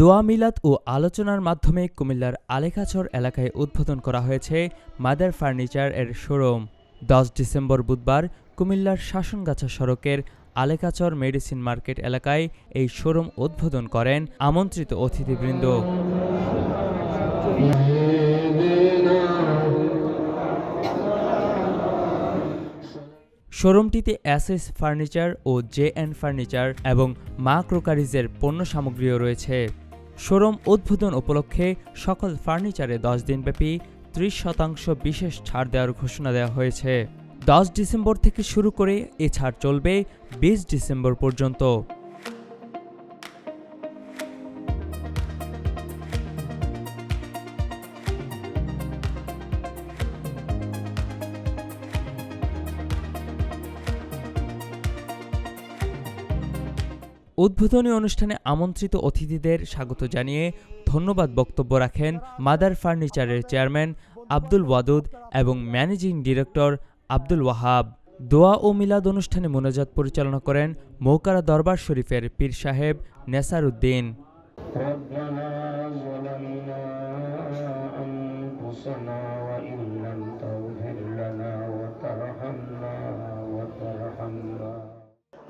দোয়া মিলাদ ও আলোচনার মাধ্যমে কুমিল্লার আলেখাচর এলাকায় উদ্বোধন করা হয়েছে মাদার ফার্নিচার এর শোরুম। 10 ডিসেম্বর বুধবার কুমিল্লার শাসনগাছা সড়কের আলেখাচর মেডিসিন মার্কেট এলাকায় এই শোরুম উদ্বোধন করেন আমন্ত্রিত অতিথিবৃন্দ। শোরুমটিতে এসএস ফার্নিচার ও জেএন ফার্নিচার এবং মা ক্রোকারিজের পণ্য সামগ্রীও রয়েছে। শোরুম উদ্বোধন উপলক্ষে সকল ফার্নিচারে 10 দিনব্যাপী 30% বিশেষ ছাড় দেওয়ার ঘোষণা দেওয়া হয়েছে। 10 ডিসেম্বর থেকে শুরু করে এ ছাড় চলবে 20 ডিসেম্বর পর্যন্ত। উদ্বোধনী অনুষ্ঠানে আমন্ত্রিত অতিথিদের স্বাগত জানিয়ে ধন্যবাদ বক্তব্য রাখেন মাদার ফার্নিচারের চেয়ারম্যান আব্দুল ওয়াদুদ এবং ম্যানেজিং ডিরেক্টর আব্দুল ওয়াহাব। দোয়া ও মিলাদ অনুষ্ঠানে মোনাজাত পরিচালনা করেন মৌকারা দরবার শরীফের পীর সাহেব নেসার উদ্দিন।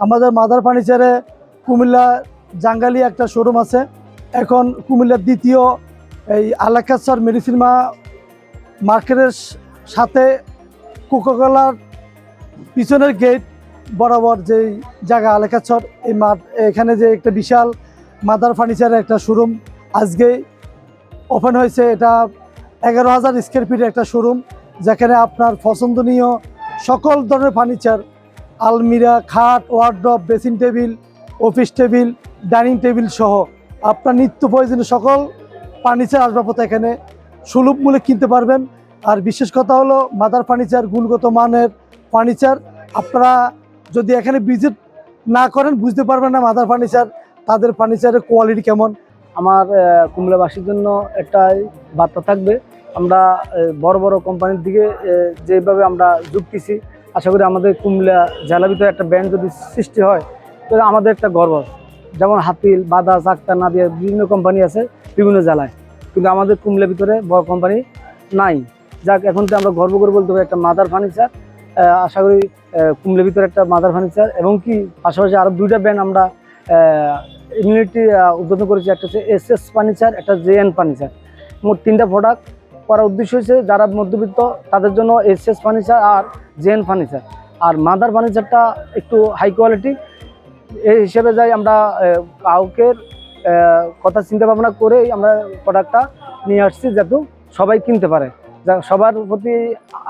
আমাদের মাদার ফার্নিচারে কুমিল্লা জাঙ্গালি একটা শোরুম আছে। এখন কুমিল্লার দ্বিতীয় এই আলেখাচর মেডিসিন মার্কেটের সাথে কোকাকোলার পিছনের গেট বরাবর যে জায়গা আলেখাচর, এই মাঠ, এখানে যে একটা বিশাল মাদার ফার্নিচারের একটা শোরুম আজকে ওপেন হয়েছে। এটা 11,000 স্কোয়ার ফিটের একটা শোরুম, যেখানে আপনার পছন্দনীয় সকল ধরনের ফার্নিচার, আলমিরা, খাট, wardrobe, dressing table, office table, dining table সহ আপনার নিত্য প্রয়োজনীয় সকল ফার্নিচার আসবাবপত্র এখানে সুলভ মূল্যে কিনতে পারবেন। আর বিশেষ কথা হলো মাদার ফার্নিচার গুণগত মানের ফার্নিচার। আপনারা যদি এখানে ভিজিট না করেন বুঝতে পারবেন না মাদার ফার্নিচার, তাদের ফার্নিচারের কোয়ালিটি কেমন। আমার কুমিল্লাবাসীর জন্য একটাই বার্তা থাকবে, আমরা বড় বড় কোম্পানির দিকে যেভাবে আমরা ঝুঁকতেছি, আশা করি আমাদের কুমিল্লা জেলার ভিতরে একটা ব্র্যান্ড যদি সৃষ্টি হয় তাহলে আমাদের একটা গর্ব। যেমন হাতিল, বাদাস, আক্তার, নাদিয়া বিভিন্ন কোম্পানি আছে বিভিন্ন জেলায়, কিন্তু আমাদের কুমিল্লার ভিতরে বড় কোম্পানি নাই। যাক, এখন তো আমরা গর্ব করে বলতে পারি একটা মাদার ফার্নিচার। আশা করি কুমিল্লার ভিতরে একটা মাদার ফার্নিচার, এবং কি পাশাপাশি আরও 2টা ব্র্যান্ড আমরা ইমিউনিটি উদ্বোধন করেছি। একটা হচ্ছে এসএস ফার্নিচার, একটা জেএন ফার্নিচার। মোট 3টা প্রোডাক্ট করার উদ্দেশ্য হয়েছে যারা মধ্যবিত্ত তাদের জন্য এসএস ফার্নিচার আর জেএন ফার্নিচার, আর মাদার ফার্নিচারটা একটু হাই কোয়ালিটি। এই হিসেবে যাই আমরা কাউকে কথা চিন্তা ভাবনা করেই আমরা প্রোডাক্টটা নিয়ে আসছি, যাতে সবাই কিনতে পারে। সবার প্রতি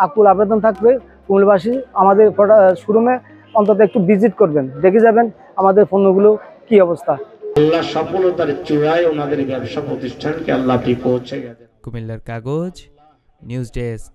আকুল আবেদন থাকবে, কুমিল্লাবাসী আমাদের শোরুমে অন্তত একটু ভিজিট করবেন, দেখে যাবেন আমাদের পণ্যগুলো কি অবস্থা। আল্লাহ সফলতার চূড়ায় ওনাদের ব্যবসা প্রতিষ্ঠানকে আল্লাহ পৌঁছে গেছেন। কুমিল্লার কাগজ, নিউজ ডেস্ক।